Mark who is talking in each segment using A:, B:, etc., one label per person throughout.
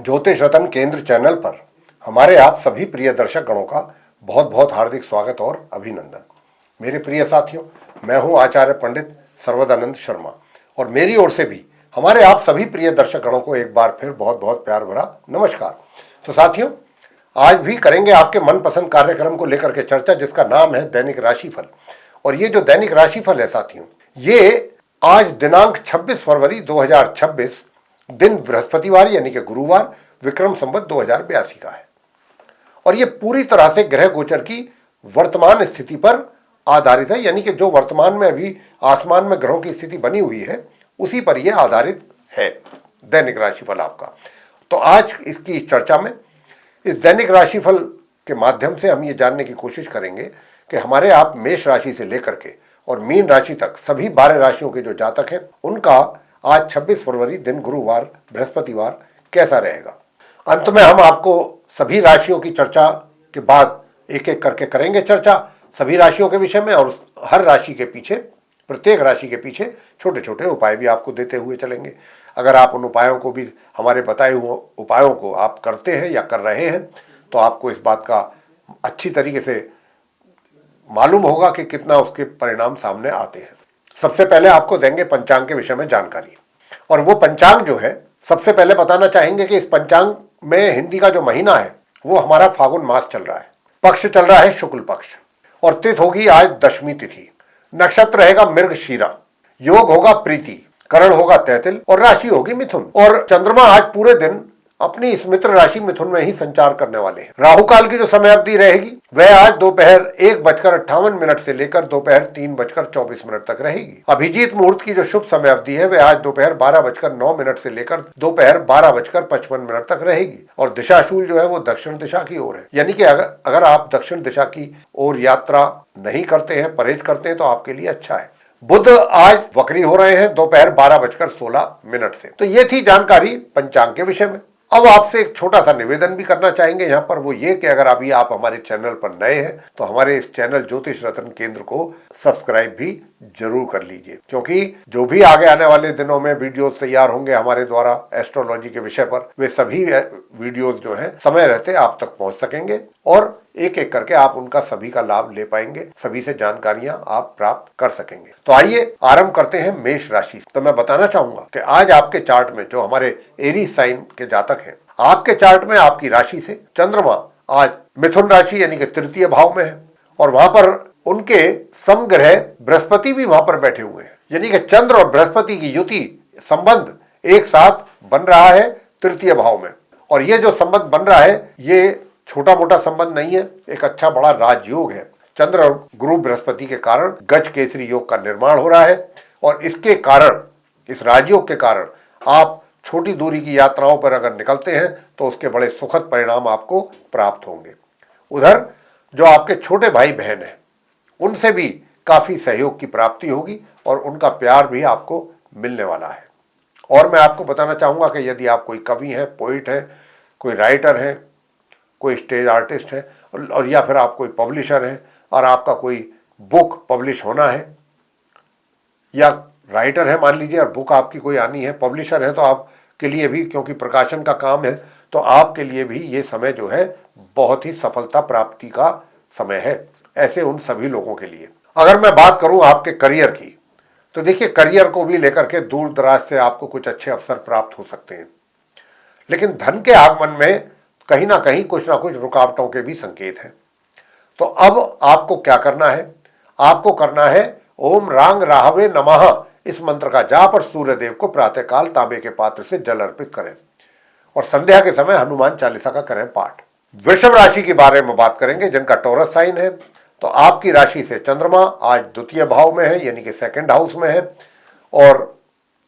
A: ज्योतिष रत्न केंद्र चैनल पर हमारे आप सभी प्रिय दर्शक गणों का बहुत बहुत हार्दिक स्वागत और अभिनंदन। मेरे प्रिय साथियों, मैं हूं आचार्य पंडित सर्वदानंद शर्मा और मेरी ओर से भी हमारे आप सभी प्रिय दर्शक गणों को एक बार फिर बहुत बहुत प्यार भरा नमस्कार। तो साथियों, आज भी करेंगे आपके मनपसंद कार्यक्रम को लेकर के चर्चा, जिसका नाम है दैनिक राशिफल। और ये जो दैनिक राशिफल है साथियों, ये आज दिनांक 26 फरवरी 2026 दिन बृहस्पतिवार यानी कि गुरुवार विक्रम संवत 2082 का है। और ये पूरी तरह से ग्रह गोचर की वर्तमान स्थिति पर आधारित है, यानी कि जो वर्तमान में अभी आसमान में ग्रहों की स्थिति बनी हुई है उसी पर यह आधारित है दैनिक राशिफल आपका। तो आज इसकी चर्चा में इस दैनिक राशिफल के माध्यम से हम ये जानने की कोशिश करेंगे कि हमारे आप मेष राशि से लेकर के और मीन राशि तक सभी 12 राशियों के जो जातक हैं उनका आज 26 फरवरी दिन गुरुवार बृहस्पतिवार कैसा रहेगा। अंत में हम आपको सभी राशियों की चर्चा के बाद एक एक करके करेंगे चर्चा सभी राशियों के विषय में, और हर राशि के पीछे, प्रत्येक राशि के पीछे छोटे छोटे उपाय भी आपको देते हुए चलेंगे। अगर आप उन उपायों को भी, हमारे बताए हुए उपायों को आप करते हैं या कर रहे हैं, तो आपको इस बात का अच्छी तरीके से मालूम होगा कि कितना उसके परिणाम सामने आते हैं। सबसे पहले आपको देंगे पंचांग के विषय में जानकारी। और वो पंचांग जो है, सबसे पहले बताना चाहेंगे कि इस पंचांग में हिंदी का जो महीना है वो हमारा फागुन मास चल रहा है। पक्ष चल रहा है शुक्ल पक्ष, और तिथि होगी आज दशमी तिथि। नक्षत्र रहेगा मृगशीरा, योग होगा प्रीति, करण होगा तैतिल और राशि होगी मिथुन। और चंद्रमा आज पूरे दिन अपनी इस मित्र राशि मिथुन में ही संचार करने वाले हैं। राहु काल की जो समय अवधि रहेगी वह आज दोपहर 1:58 से लेकर दोपहर 3:24 तक रहेगी। अभिजीत मुहूर्त की जो शुभ समय अवधि है वह आज दोपहर 12:09 से लेकर दोपहर 12:55 तक रहेगी। और दिशाशूल जो है वो दक्षिण दिशा की ओर है, यानी कि अगर आप दक्षिण दिशा की ओर यात्रा नहीं करते हैं, परहेज करते हैं, तो आपके लिए अच्छा है। बुध आज वक्री हो रहे हैं दोपहर 12:16 से। तो ये थी जानकारी पंचांग के विषय में। अब आपसे एक छोटा सा निवेदन भी करना चाहेंगे यहाँ पर, वो ये कि अगर अभी आप हमारे चैनल पर नए हैं तो हमारे इस चैनल ज्योतिष रत्न केंद्र को सब्सक्राइब भी जरूर कर लीजिए, क्योंकि जो भी आगे आने वाले दिनों में वीडियोस तैयार होंगे हमारे द्वारा एस्ट्रोलॉजी के विषय पर, वे सभी वीडियोस जो हैं समय रहते आप तक पहुंच सकेंगे और एक एक करके आप उनका सभी का लाभ ले पाएंगे, सभी से जानकारियां आप प्राप्त कर सकेंगे। तो आइए आरंभ करते हैं मेष राशि। तो मैं बताना चाहूंगा कि आज आपके चार्ट में जो हमारे एरीज साइन के जातक हैं, आपके चार्ट में आपकी राशि से चंद्रमा आज मिथुन राशि यानी कि तृतीय भाव में है, और वहां पर उनके समग्रह बृहस्पति भी वहां पर बैठे हुए हैं, यानी कि चंद्र और बृहस्पति की युति संबंध एक साथ बन रहा है तृतीय भाव में। और ये जो संबंध बन रहा है ये छोटा मोटा संबंध नहीं है, एक अच्छा बड़ा राजयोग है। चंद्र और गुरु बृहस्पति के कारण गज केसरी योग का निर्माण हो रहा है, और इसके कारण, इस राजयोग के कारण आप छोटी दूरी की यात्राओं पर अगर निकलते हैं तो उसके बड़े सुखद परिणाम आपको प्राप्त होंगे। उधर जो आपके छोटे भाई बहन हैं उनसे भी काफी सहयोग की प्राप्ति होगी और उनका प्यार भी आपको मिलने वाला है। और मैं आपको बताना चाहूंगा कि यदि आप कोई कवि हैं, पोइट हैं, कोई राइटर हैं, कोई स्टेज आर्टिस्ट है, और या फिर आप कोई पब्लिशर हैं और आपका कोई बुक पब्लिश होना है, या राइटर है मान लीजिए और बुक आपकी कोई आनी है, पब्लिशर है, तो आपके लिए भी, क्योंकि प्रकाशन का काम है, तो आपके लिए भी ये समय जो है बहुत ही सफलता प्राप्ति का समय है, ऐसे उन सभी लोगों के लिए। अगर मैं बात करूं आपके करियर की, तो देखिए करियर को भी लेकर के दूर दराज से आपको कुछ अच्छे अवसर प्राप्त हो सकते हैं, लेकिन धन के आगमन में कहीं ना कहीं कुछ ना कुछ रुकावटों के भी संकेत हैं। तो अब आपको क्या करना है? आपको करना है ओम रांग राहवे नमः इस मंत्र का जाप और सूर्य देव को प्रातःकाल तांबे के पात्र से जल अर्पित करें, और संध्या के समय हनुमान चालीसा का करें पाठ। वृषभ राशि के बारे में बात करेंगे जिनका टॉरस साइन है। तो आपकी राशि से चंद्रमा आज द्वितीय भाव में है, यानी कि सेकंड हाउस में है, और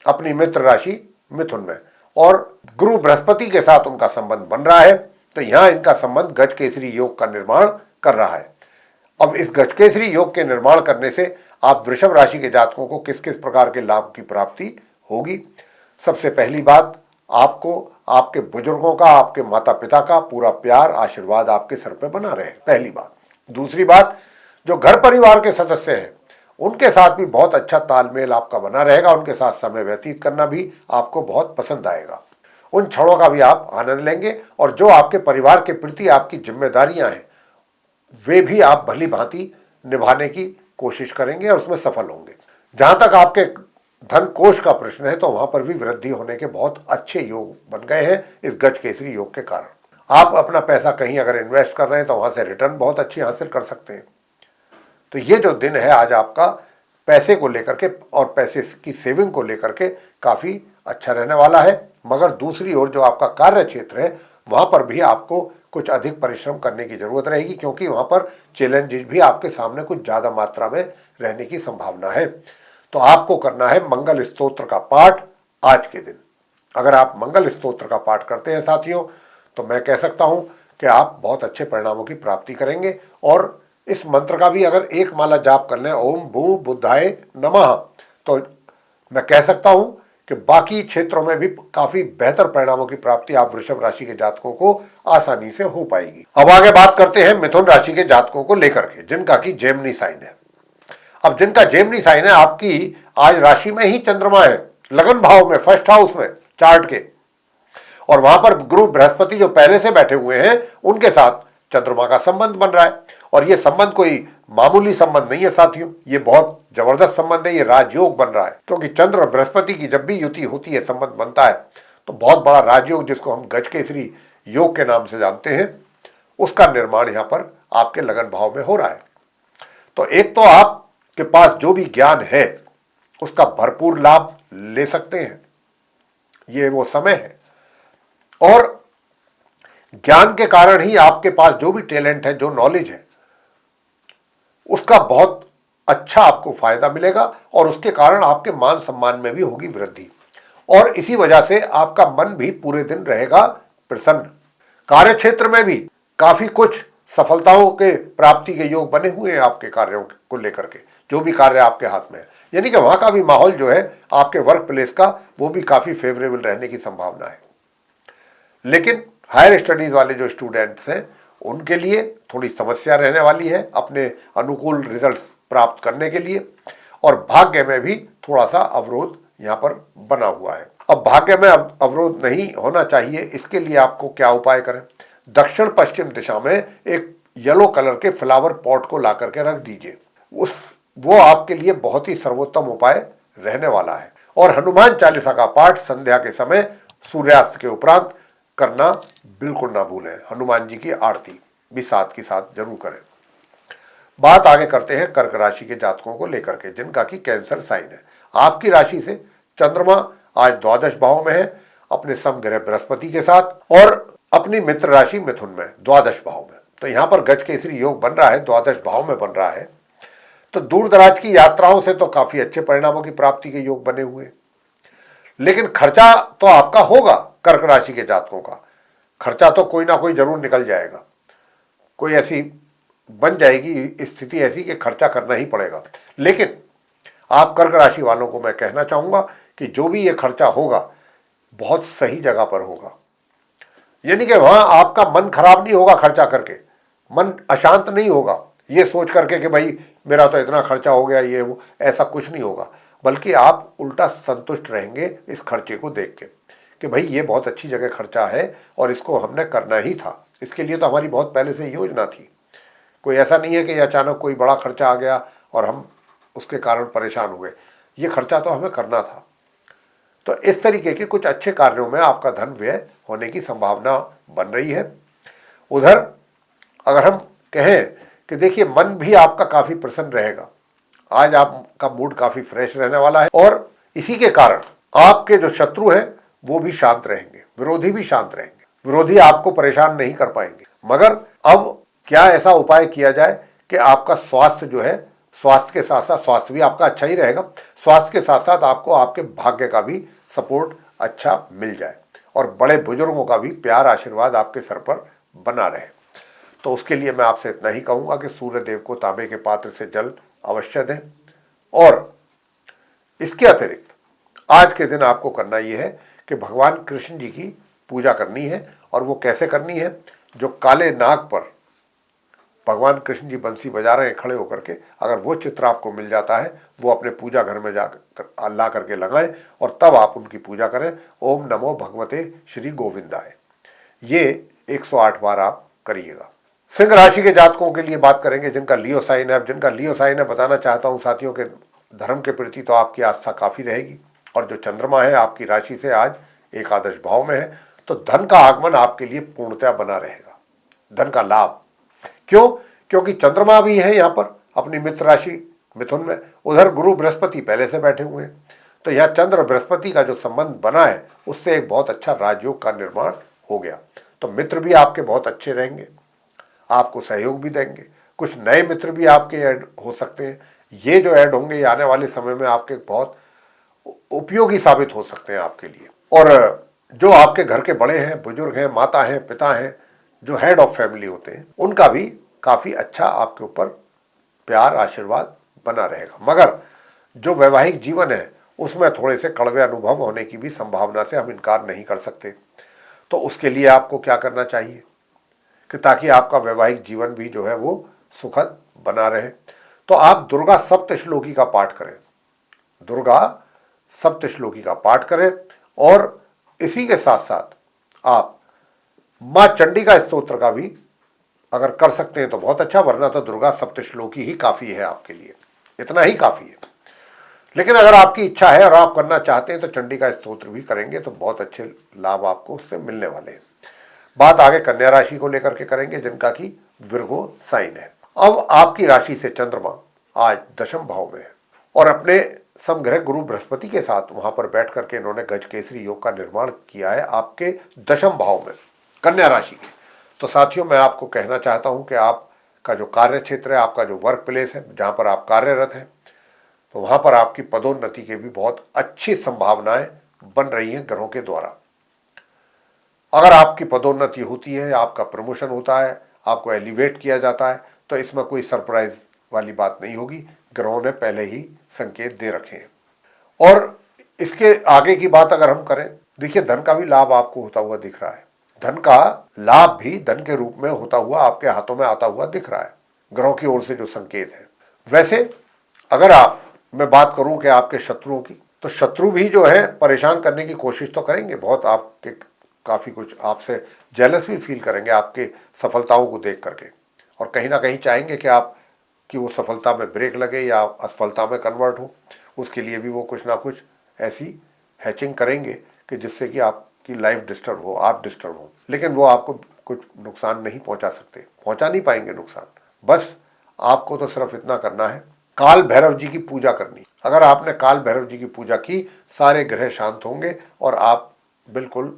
A: अपनी मित्र राशि मिथुन में, और गुरु बृहस्पति के साथ उनका संबंध बन रहा है। तो यहां इनका संबंध गज केसरी योग का निर्माण कर रहा है। अब इस गज केसरी योग के निर्माण करने से आप वृषभ राशि के जातकों को किस किस प्रकार के लाभ की प्राप्ति होगी? सबसे पहली बात, आपको आपके बुजुर्गों का, आपके माता पिता का पूरा प्यार आशीर्वाद आपके सर पे बना रहे, पहली बात। दूसरी बात, जो घर परिवार के सदस्य हैं उनके साथ भी बहुत अच्छा तालमेल आपका बना रहेगा, उनके साथ समय व्यतीत करना भी आपको बहुत पसंद आएगा। उन क्षणों का भी आप आनंद लेंगे और जो आपके परिवार के प्रति आपकी जिम्मेदारियां हैं वे भी आप भली भांति निभाने की कोशिश करेंगे और उसमें सफल होंगे। जहां तक आपके धन कोष का प्रश्न है तो वहां पर भी वृद्धि होने के बहुत अच्छे योग बन गए हैं इस गज केसरी योग के कारण। आप अपना पैसा कहीं अगर इन्वेस्ट कर रहे हैं तो वहां से रिटर्न बहुत अच्छी हासिल कर सकते हैं। तो ये जो दिन है आज आपका पैसे को लेकर के और पैसे की सेविंग को लेकर के काफी अच्छा रहने वाला है। मगर दूसरी ओर जो आपका कार्य क्षेत्र है वहां पर भी आपको कुछ अधिक परिश्रम करने की जरूरत रहेगी, क्योंकि वहां पर चैलेंजेस भी आपके सामने कुछ ज्यादा मात्रा में रहने की संभावना है। तो आपको करना है मंगल स्तोत्र का पाठ आज के दिन। अगर आप मंगल स्तोत्र का पाठ करते हैं साथियों तो मैं कह सकता हूं कि आप बहुत अच्छे परिणामों की प्राप्ति करेंगे। और इस मंत्र का भी अगर एक माला जाप कर लें, ओम भू बुद्धाय नमः, तो मैं कह सकता हूं कि बाकी क्षेत्रों में भी काफी बेहतर परिणामों की प्राप्ति आप वृषभ राशि के जातकों को आसानी से हो पाएगी। अब आगे बात करते हैं मिथुन राशि के जातकों को लेकर के, जिनका की जेमिनी साइन है। अब जिनका जेमिनी साइन है, आपकी आज राशि में ही चंद्रमा है, लगन भाव में, फर्स्ट हाउस में चार्ट के, और वहां पर गुरु बृहस्पति जो पहले से बैठे हुए हैं उनके साथ चंद्रमा का संबंध बन रहा है। और यह संबंध कोई मामूली संबंध नहीं है साथियों, ये बहुत जबरदस्त संबंध है, ये राजयोग बन रहा है। क्योंकि चंद्र और बृहस्पति की जब भी युति होती है, संबंध बनता है, तो बहुत बड़ा राजयोग जिसको हम गज केसरी योग के नाम से जानते हैं, उसका निर्माण यहां पर आपके लगन भाव में हो रहा है। तो एक तो आपके पास जो भी ज्ञान है उसका भरपूर लाभ ले सकते हैं, ये वो समय है। और ज्ञान के कारण ही आपके पास जो भी टैलेंट है, जो नॉलेज है, उसका बहुत अच्छा आपको फायदा मिलेगा और उसके कारण आपके मान सम्मान में भी होगी वृद्धि। और इसी वजह से आपका मन भी पूरे दिन रहेगा प्रसन्न। कार्य क्षेत्र में भी काफी कुछ सफलताओं के प्राप्ति के योग बने हुए हैं आपके कार्यों को लेकर के, जो भी कार्य आपके हाथ में है। यानी कि वहां का भी माहौल जो है आपके वर्क प्लेस का, वो भी काफी फेवरेबल रहने की संभावना है। लेकिन हायर स्टडीज वाले जो स्टूडेंट्स हैं उनके लिए थोड़ी समस्या रहने वाली है अपने अनुकूल रिजल्ट्स प्राप्त करने के लिए, और भाग्य में भी थोड़ा सा अवरोध यहां पर बना हुआ है। अब भाग्य में अवरोध नहीं होना चाहिए, इसके लिए आपको क्या उपाय करें? दक्षिण पश्चिम दिशा में एक येलो कलर के फ्लावर पॉट को ला करके रख दीजिए, वो आपके लिए बहुत ही सर्वोत्तम उपाय रहने वाला है। और हनुमान चालीसा का पाठ संध्या के समय सूर्यास्त के उपरांत करना बिल्कुल ना भूलें। हनुमान जी की आरती भी साथ के साथ जरूर करें। बात आगे करते हैं कर्क राशि के जातकों को लेकर के, जिनका की कैंसर साइन है। आपकी राशि से चंद्रमा आज द्वादश भाव में है अपने समग्रह बृहस्पति के साथ, और अपनी मित्र राशि मिथुन में द्वादश भाव में। तो यहां पर गज केसरी योग बन रहा है, द्वादश भाव में बन रहा है। तो दूर दराज की यात्राओं से तो काफी अच्छे परिणामों की प्राप्ति के योग बने हुए। लेकिन खर्चा तो आपका होगा, कर्क राशि के जातकों का खर्चा तो कोई ना कोई जरूर निकल जाएगा। कोई ऐसी बन जाएगी स्थिति ऐसी कि खर्चा करना ही पड़ेगा। लेकिन आप कर्क राशि वालों को मैं कहना चाहूंगा कि जो भी ये खर्चा होगा बहुत सही जगह पर होगा। यानी कि वहां आपका मन खराब नहीं होगा खर्चा करके, मन अशांत नहीं होगा ये सोच करके कि भाई मेरा तो इतना खर्चा हो गया, ये वो, ऐसा कुछ नहीं होगा। बल्कि आप उल्टा संतुष्ट रहेंगे इस खर्चे को देख के कि भाई ये बहुत अच्छी जगह खर्चा है और इसको हमने करना ही था, इसके लिए तो हमारी बहुत पहले से योजना थी। कोई ऐसा नहीं है कि अचानक कोई बड़ा खर्चा आ गया और हम उसके कारण परेशान हुए, ये खर्चा तो हमें करना था। तो इस तरीके के कुछ अच्छे कार्यों में आपका धन व्यय होने की संभावना बन रही है। उधर अगर हम कहें कि देखिए मन भी आपका काफी प्रसन्न रहेगा, आज आपका मूड काफी फ्रेश रहने वाला है, और इसी के कारण आपके जो शत्रु हैं वो भी शांत रहेंगे, विरोधी भी शांत रहेंगे, विरोधी आपको परेशान नहीं कर पाएंगे। मगर अब क्या ऐसा उपाय किया जाए कि आपका स्वास्थ्य जो है, स्वास्थ्य के साथ साथ स्वास्थ्य भी आपका अच्छा ही रहेगा, स्वास्थ्य के साथ साथ आपको आपके भाग्य का भी सपोर्ट अच्छा मिल जाए और बड़े बुजुर्गों का भी प्यार आशीर्वाद आपके सर पर बना रहे। तो उसके लिए मैं आपसे इतना ही कहूंगा कि सूर्य देव को तांबे के पात्र से जल अवश्य दें। और इसके अतिरिक्त आज के दिन आपको करना यह है कि भगवान कृष्ण जी की पूजा करनी है। और वो कैसे करनी है? जो काले नाग पर भगवान कृष्ण जी बंसी बजा रहे हैं खड़े होकर के, अगर वो चित्र आपको मिल जाता है, वो अपने पूजा घर में जाकर ला करके लगाएं और तब आप उनकी पूजा करें। ओम नमो भगवते श्री गोविंदाय, ये 108 बार आप करिएगा। सिंह राशि के जातकों के लिए बात करेंगे जिनका लियो साइन है। अब जिनका लियो साइन है, बताना चाहता हूं साथियों के धर्म के प्रति तो आपकी आस्था काफी रहेगी, और जो चंद्रमा है आपकी राशि से आज एकादश भाव में है, तो धन का आगमन आपके लिए पूर्णतया बना रहेगा, धन का लाभ। क्यों? क्योंकि चंद्रमा भी है यहाँ पर अपनी मित्र राशि मिथुन में, उधर गुरु बृहस्पति पहले से बैठे हुए हैं, तो यहाँ चंद्र और बृहस्पति का जो संबंध बना है उससे एक बहुत अच्छा राजयोग का निर्माण हो गया। तो मित्र भी आपके बहुत अच्छे रहेंगे, आपको सहयोग भी देंगे, कुछ नए मित्र भी आपके ऐड हो सकते हैं। ये जो ऐड होंगे ये आने वाले समय में आपके बहुत उपयोगी साबित हो सकते हैं आपके लिए। और जो आपके घर के बड़े हैं, बुजुर्ग हैं, माता हैं, पिता हैं, जो हेड ऑफ फैमिली होते हैं, उनका भी काफी अच्छा आपके ऊपर प्यार आशीर्वाद बना रहेगा। मगर जो वैवाहिक जीवन है उसमें थोड़े से कड़वे अनुभव होने की भी संभावना से हम इनकार नहीं कर सकते। तो उसके लिए आपको क्या करना चाहिए कि ताकि आपका वैवाहिक जीवन भी जो है वो सुखद बना रहे, तो आप दुर्गा सप्तश्लोकी का पाठ करें, दुर्गा सप्तश्लोकी का पाठ करें। और इसी के साथ साथ आप मां चंडी का स्तोत्र का भी अगर कर सकते हैं तो बहुत अच्छा, वरना तो दुर्गा सप्तश्लोकी ही काफी है आपके लिए, इतना ही काफी है। लेकिन अगर आपकी इच्छा है और आप करना चाहते हैं तो चंडी का स्तोत्र भी करेंगे तो बहुत अच्छे लाभ आपको उससे मिलने वाले हैं। बात आगे कन्या राशि को लेकर के करेंगे जिनका की विर्गो साइन है। अब आपकी राशि से चंद्रमा आज दशम भाव में है और अपने समग्रह गुरु बृहस्पति के साथ वहां पर बैठ करके इन्होंने गजकेसरी योग का निर्माण किया है आपके दशम भाव में कन्या राशि के। तो साथियों मैं आपको कहना चाहता हूं कि आपका जो कार्य क्षेत्र है, आपका जो वर्क प्लेस है, जहां पर आप कार्यरत हैं, तो वहां पर आपकी पदोन्नति के भी बहुत अच्छी संभावनाएं बन रही हैं ग्रहों के द्वारा। अगर आपकी पदोन्नति होती है, आपका प्रमोशन होता है, आपको एलिवेट किया जाता है, तो इसमें कोई सरप्राइज वाली बात नहीं होगी, ग्रहों ने पहले ही संकेत दे रखे हैं। और इसके आगे की बात अगर हम करें, देखिए धन का भी लाभ आपको होता हुआ दिख रहा है, धन का लाभ भी धन के रूप में होता हुआ आपके हाथों में आता हुआ दिख रहा है, ग्रहों की ओर से जो संकेत है। वैसे अगर मैं बात करूं कि आपके शत्रुओं की, तो शत्रु भी जो है परेशान करने की कोशिश तो करेंगे, बहुत आपके काफी कुछ आपसे जेलस भी फील करेंगे आपके सफलताओं को देख करके, और कहीं ना कहीं चाहेंगे कि आप कि वो सफलता में ब्रेक लगे या असफलता में कन्वर्ट हो। उसके लिए भी वो कुछ ना कुछ ऐसी हैचिंग करेंगे कि जिससे कि आपकी लाइफ डिस्टर्ब हो, आप डिस्टर्ब हो, लेकिन वो आपको कुछ नुकसान नहीं पहुंचा सकते, पहुंचा नहीं पाएंगे नुकसान। बस आपको तो सिर्फ इतना करना है, काल भैरव जी की पूजा करनी। अगर आपने काल भैरव जी की पूजा की, सारे ग्रह शांत होंगे और आप बिल्कुल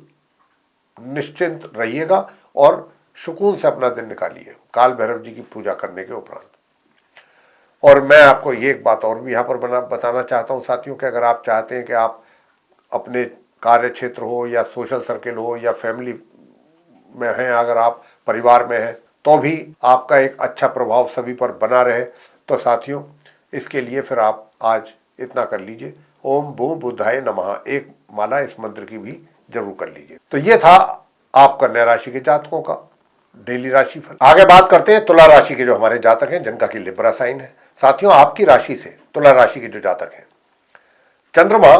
A: निश्चिंत रहिएगा और सुकून से अपना दिन निकालिए काल भैरव जी की पूजा करने के उपरांत। और मैं आपको ये एक बात और भी यहाँ पर बताना चाहता हूँ साथियों कि अगर आप चाहते हैं कि आप अपने कार्य क्षेत्र हो या सोशल सर्किल हो या फैमिली में हैं, अगर आप परिवार में हैं, तो भी आपका एक अच्छा प्रभाव सभी पर बना रहे, तो साथियों इसके लिए फिर आप आज इतना कर लीजिए, ओम भू बुद्धाय नमः एक माला इस मंत्र की भी जरूर कर लीजिए। तो ये था आप कन्या राशि के जातकों का डेली राशिफल। आगे बात करते हैं तुला राशि के जो हमारे जातक हैं जिनका की लिब्रा साइन है। साथियों आपकी राशि से तुला राशि के जो जातक हैं, चंद्रमा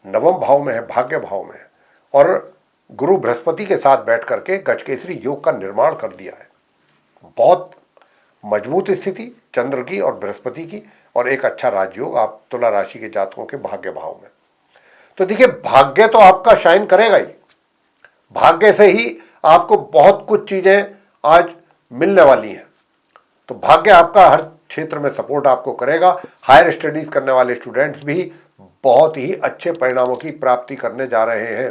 A: नवम भाव में है, भाग्य भाव में है, और गुरु बृहस्पति के साथ बैठ करके गजकेसरी योग का निर्माण कर दिया है। बहुत मजबूत स्थिति चंद्र की और बृहस्पति की, और एक अच्छा राजयोग आप तुला राशि के जातकों के भाग्य भाव में। तो देखिए भाग्य तो आपका शाइन करेगा ही, भाग्य से ही आपको बहुत कुछ चीजें आज मिलने वाली हैं। तो भाग्य आपका हर क्षेत्र में सपोर्ट आपको करेगा। हायर स्टडीज करने वाले स्टूडेंट्स भी बहुत ही अच्छे परिणामों की प्राप्ति करने जा रहे हैं।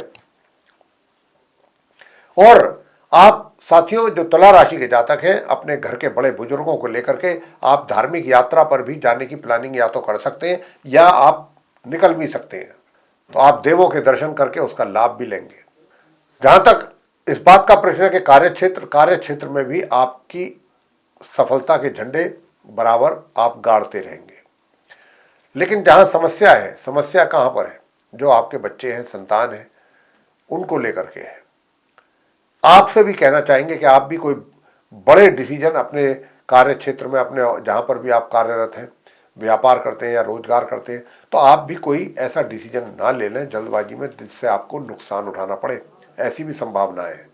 A: और आप साथियों जो तुला राशि के जातक हैं, अपने घर के बड़े बुजुर्गों को लेकर के आप धार्मिक यात्रा पर भी जाने की प्लानिंग या तो कर सकते हैं या आप निकल भी सकते हैं। तो आप देवों के दर्शन करके उसका लाभ भी लेंगे। जहां तक इस बात का प्रश्न है कि कार्य क्षेत्र में भी आपकी सफलता के झंडे बराबर आप गाड़ते रहेंगे। लेकिन जहां समस्या है, समस्या कहां पर है? जो आपके बच्चे हैं, संतान है, उनको लेकर के है। आपसे भी कहना चाहेंगे कि आप भी कोई बड़े डिसीजन अपने कार्य क्षेत्र में अपने जहाँ पर भी आप कार्यरत हैं, व्यापार करते हैं या रोजगार करते हैं, तो आप भी कोई ऐसा डिसीजन ना ले लें जल्दबाजी में जिससे आपको नुकसान उठाना पड़े, ऐसी भी संभावनाएं हैं।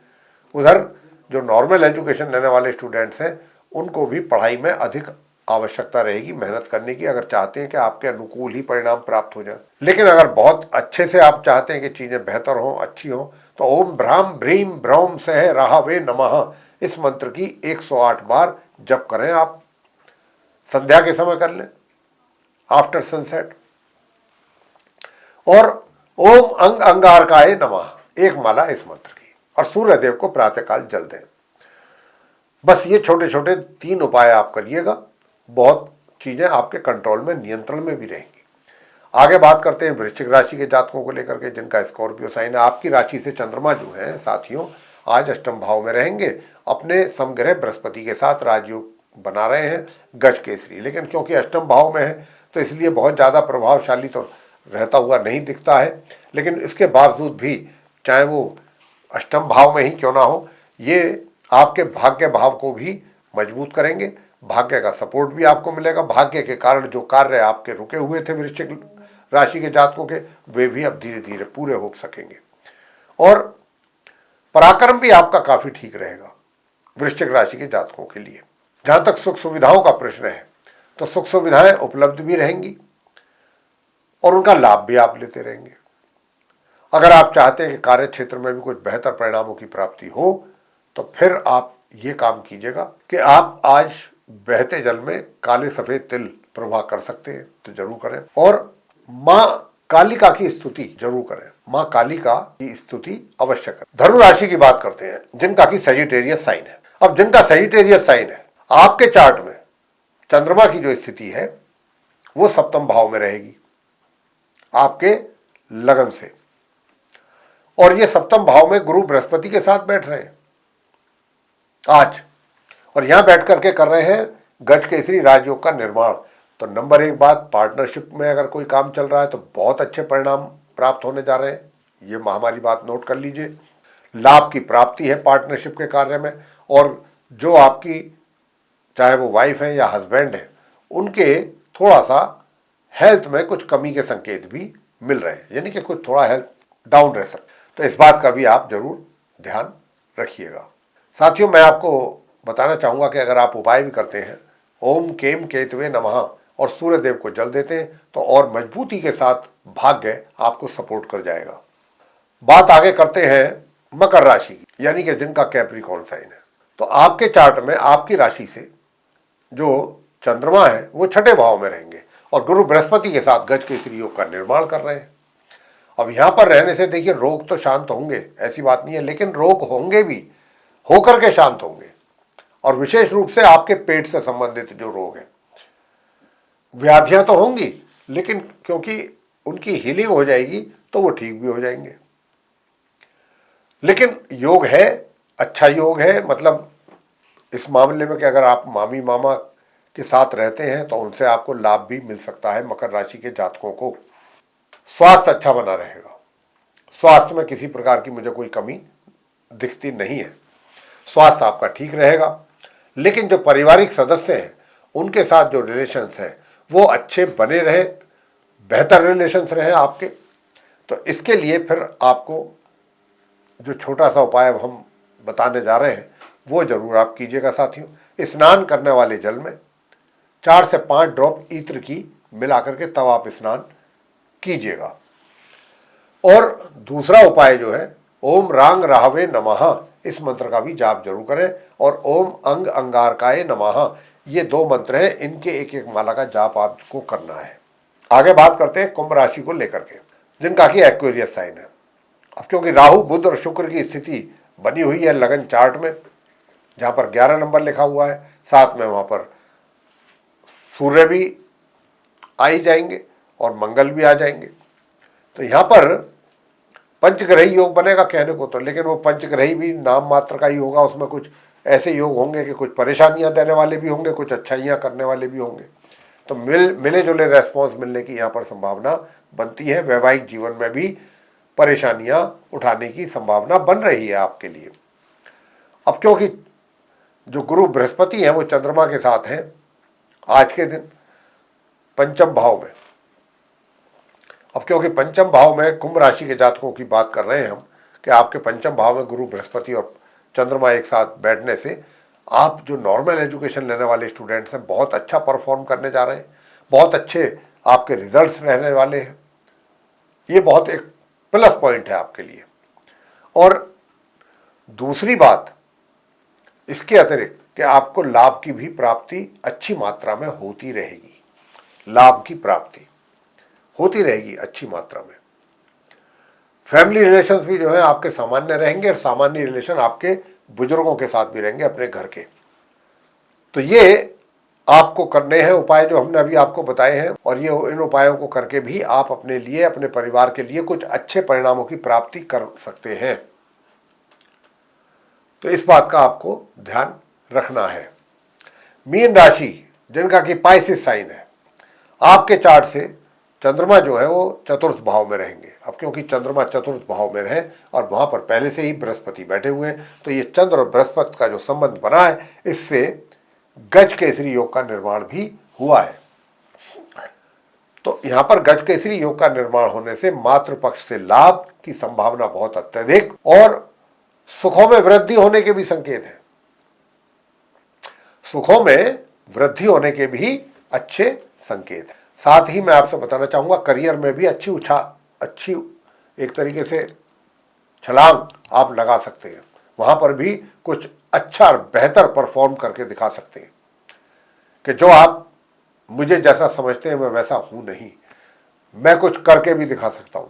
A: उधर जो नॉर्मल एजुकेशन लेने वाले स्टूडेंट्स हैं उनको भी पढ़ाई में अधिक आवश्यकता रहेगी मेहनत करने की, अगर चाहते हैं कि आपके अनुकूल ही परिणाम प्राप्त हो जाए। लेकिन अगर बहुत अच्छे से आप चाहते हैं कि चीज़ें बेहतर हों, अच्छी हों, तो ओम भ्राम भ्रीम भ्रौम सह राहवे नमः इस मंत्र की 108 बार जप करें। आप संध्या के समय कर लें, आफ्टर सनसेट। और ओम अंग अंगारकाय नमः एक माला इस मंत्र की, और सूर्य देव को प्रातःकाल जल दें। बस ये छोटे छोटे 3 उपाय आप करिएगा, बहुत चीजें आपके कंट्रोल में, नियंत्रण में भी रहेंगी। आगे बात करते हैं वृश्चिक राशि के जातकों को लेकर के, जिनका स्कॉर्पियो साइन है। आपकी राशि से चंद्रमा जो है साथियों आज अष्टम भाव में रहेंगे, अपने समग्रह बृहस्पति के साथ राजयोग बना रहे हैं गज केसरी। लेकिन क्योंकि अष्टम भाव में है तो इसलिए बहुत ज़्यादा प्रभावशाली तो रहता हुआ नहीं दिखता है, लेकिन इसके बावजूद भी चाहे वो अष्टम भाव में ही क्यों ना हो, ये आपके भाग्य भाव को भी मजबूत करेंगे। भाग्य का सपोर्ट भी आपको मिलेगा। भाग्य के कारण जो कार्य आपके रुके हुए थे वृश्चिक राशि के जातकों के, वे भी अब धीरे धीरे पूरे हो सकेंगे। और पराक्रम भी आपका काफी ठीक रहेगा वृश्चिक राशि के जातकों के लिए। जहां तक सुख सुविधाओं का प्रश्न है तो सुख सुविधाएं उपलब्ध भी रहेंगी और उनका लाभ भी आप लेते रहेंगे। अगर आप चाहते हैं कि कार्य क्षेत्र में भी कुछ बेहतर परिणामों की प्राप्ति हो तो फिर आप ये काम कीजिएगा कि आप आज बहते जल में काले सफेद तिल प्रवाह कर सकते हैं तो जरूर करें, और माँ कालिका की स्तुति जरूर करें। माँ कालिका की स्तुति अवश्य करें। धनु राशि की बात करते हैं, जिनका की सजिटेरियस साइन है। अब जिनका सजिटेरियस साइन है, आपके चार्ट में चंद्रमा की जो स्थिति है वो सप्तम भाव में रहेगी आपके लगन से, और ये सप्तम भाव में गुरु बृहस्पति के साथ बैठ रहे हैं आज, और यहां बैठ करके कर रहे हैं गज केसरी राजयोग का निर्माण। तो नंबर 1 बात, पार्टनरशिप में अगर कोई काम चल रहा है तो बहुत अच्छे परिणाम प्राप्त होने जा रहे हैं। ये हमारी बात नोट कर लीजिए। लाभ की प्राप्ति है पार्टनरशिप के कार्य में, और जो आपकी चाहे वो वाइफ है या हस्बैंड है, उनके थोड़ा सा हेल्थ में कुछ कमी के संकेत भी मिल रहे हैं, यानी कि कुछ थोड़ा हेल्थ डाउन रह सकता है। तो इस बात का भी आप जरूर ध्यान रखिएगा। साथियों, मैं आपको बताना चाहूँगा कि अगर आप उपाय भी करते हैं, ओम केम केतवे नमः और सूर्य देव को जल देते हैं, तो और मजबूती के साथ भाग्य आपको सपोर्ट कर जाएगा। बात आगे करते हैं मकर राशि की, यानी कि जिनका कैप्रिकॉर्न साइन है। तो आपके चार्ट में आपकी राशि से जो चंद्रमा है वो 6ठे भाव में रहेंगे और गुरु बृहस्पति के साथ गज केसरी योग का निर्माण कर रहे हैं। अब यहां पर रहने से देखिए रोग तो शांत होंगे, ऐसी बात नहीं है, लेकिन रोग होंगे भी, होकर के शांत होंगे। और विशेष रूप से आपके पेट से संबंधित जो रोग है, व्याधियां तो होंगी, लेकिन क्योंकि उनकी हीलिंग हो जाएगी तो वो ठीक भी हो जाएंगे। लेकिन योग है, अच्छा योग है, मतलब इस मामले में कि अगर आप मामी मामा के साथ रहते हैं तो उनसे आपको लाभ भी मिल सकता है। मकर राशि के जातकों को स्वास्थ्य अच्छा बना रहेगा। स्वास्थ्य में किसी प्रकार की मुझे कोई कमी दिखती नहीं है, स्वास्थ्य आपका ठीक रहेगा। लेकिन जो पारिवारिक सदस्य हैं उनके साथ जो रिलेशंस हैं वो अच्छे बने रहे, बेहतर रिलेशंस रहे आपके। तो इसके लिए फिर आपको जो छोटा सा उपाय हम बताने जा रहे हैं वो जरूर आप कीजिएगा साथियों। स्नान करने वाले जल में 4 से 5 ड्रॉप ईत्र की मिलाकर के तब आप स्नान कीजिएगा। और दूसरा उपाय जो है, ओम रांग राहवे नमः इस मंत्र का भी जाप जरूर करें, और ओम अंग अंगारकाय नमः, ये 2 मंत्र हैं, इनके एक एक माला का जाप आपको करना है। आगे बात करते हैं कुंभ राशि को लेकर के, जिनका कि एक्वेरियस साइन है। अब क्योंकि राहु बुध और शुक्र की स्थिति बनी हुई है लगन चार्ट में, जहां पर 11 नंबर लिखा हुआ है, साथ में वहां पर सूर्य भी आ ही जाएंगे और मंगल भी आ जाएंगे। तो यहां पर पंचग्रही योग बनेगा कहने को तो, लेकिन वो पंचग्रही भी नाम मात्र का ही होगा। उसमें कुछ ऐसे योग होंगे कि कुछ परेशानियां देने वाले भी होंगे, कुछ अच्छाइयां करने वाले भी होंगे। तो मिले जुले रेस्पॉन्स मिलने की यहाँ पर संभावना बनती है। वैवाहिक जीवन में भी परेशानियां उठाने की संभावना बन रही है आपके लिए। अब क्योंकि जो गुरु बृहस्पति हैं वो चंद्रमा के साथ हैं आज के दिन पंचम भाव में। अब क्योंकि पंचम भाव में कुंभ राशि के जातकों की बात कर रहे हैं हम कि आपके पंचम भाव में गुरु बृहस्पति और चंद्रमा एक साथ बैठने से आप जो नॉर्मल एजुकेशन लेने वाले स्टूडेंट्स हैं बहुत अच्छा परफॉर्म करने जा रहे हैं, बहुत अच्छे आपके रिजल्ट्स रहने वाले हैं। ये बहुत एक प्लस पॉइंट है आपके लिए। और दूसरी बात इसके अतिरिक्त कि आपको लाभ की भी प्राप्ति अच्छी मात्रा में होती रहेगी, लाभ की प्राप्ति होती रहेगी अच्छी मात्रा में। फैमिली रिलेशंस भी जो है आपके सामान्य रहेंगे और सामान्य रिलेशन आपके बुजुर्गों के साथ भी रहेंगे अपने घर के। तो ये आपको करने हैं उपाय जो हमने अभी आपको बताए हैं, और ये इन उपायों को करके भी आप अपने लिए, अपने परिवार के लिए कुछ अच्छे परिणामों की प्राप्ति कर सकते हैं। तो इस बात का आपको ध्यान रखना है। मीन राशि जिनका कि पाइसिस साइन है, आपके चार्ट से चंद्रमा जो है वो चतुर्थ भाव में रहेंगे। अब क्योंकि चंद्रमा चतुर्थ भाव में रहे और वहां पर पहले से ही बृहस्पति बैठे हुए हैं, तो ये चंद्र और बृहस्पति का जो संबंध बना है इससे गज केसरी योग का निर्माण भी हुआ है। तो यहां पर गज केसरी योग का निर्माण होने से मातृपक्ष से लाभ की संभावना बहुत अत्यधिक और सुखों में वृद्धि होने के भी संकेत हैं। सुखों में वृद्धि होने के भी अच्छे संकेत हैं। साथ ही मैं आपसे बताना चाहूंगा करियर में भी अच्छी एक तरीके से छलांग आप लगा सकते हैं। वहां पर भी कुछ अच्छा और बेहतर परफॉर्म करके दिखा सकते हैं कि जो आप मुझे जैसा समझते हैं मैं वैसा हूं नहीं, मैं कुछ करके भी दिखा सकता हूं।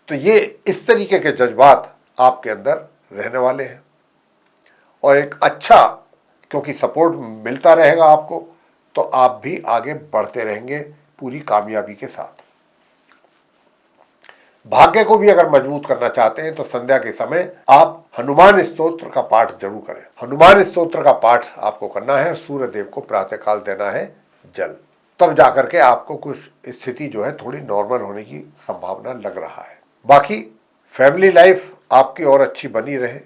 A: तो ये इस तरीके के जज्बात आपके अंदर रहने वाले हैं और एक अच्छा, क्योंकि सपोर्ट मिलता रहेगा आपको, तो आप भी आगे बढ़ते रहेंगे पूरी कामयाबी के साथ। भाग्य को भी अगर मजबूत करना चाहते हैं तो संध्या के समय आप हनुमान स्तोत्र का पाठ जरूर करें। हनुमान स्तोत्र का पाठ आपको करना है और सूर्य देव को प्रातःकाल देना है जल, तब जाकर के आपको कुछ स्थिति जो है थोड़ी नॉर्मल होने की संभावना लग रहा है। बाकी फैमिली लाइफ आपकी और अच्छी बनी रहे,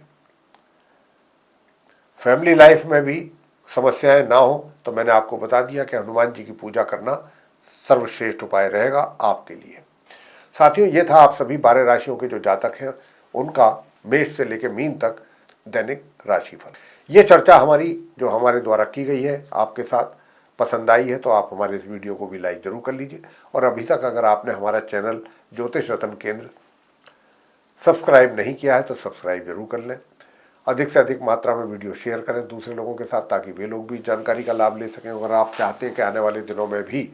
A: फैमिली लाइफ में भी समस्याएं ना हो, तो मैंने आपको बता दिया कि हनुमान जी की पूजा करना सर्वश्रेष्ठ उपाय रहेगा आपके लिए। साथियों, ये था आप सभी 12 राशियों के जो जातक हैं उनका मेष से लेकर मीन तक दैनिक राशिफल। ये चर्चा हमारी जो हमारे द्वारा की गई है आपके साथ पसंद आई है तो आप हमारे इस वीडियो को भी लाइक जरूर कर लीजिए। और अभी तक अगर आपने हमारा चैनल ज्योतिष रत्न केंद्र सब्सक्राइब नहीं किया है तो सब्सक्राइब जरूर कर लें। अधिक से अधिक मात्रा में वीडियो शेयर करें दूसरे लोगों के साथ, ताकि वे लोग भी जानकारी का लाभ ले सकें। अगर आप चाहते हैं कि आने वाले दिनों में भी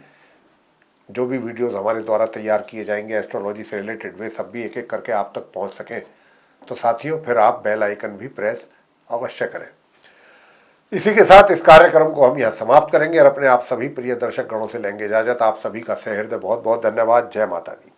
A: जो भी वीडियोस हमारे द्वारा तैयार किए जाएंगे एस्ट्रोलॉजी से रिलेटेड, वे सब भी एक एक करके आप तक पहुंच सकें, तो साथियों फिर आप बेल आइकन भी प्रेस अवश्य करें। इसी के साथ इस कार्यक्रम को हम यहाँ समाप्त करेंगे और अपने आप सभी प्रिय दर्शक गणों से लेंगे इजाजत। आप सभी का सहृदय बहुत बहुत धन्यवाद। जय माता दी।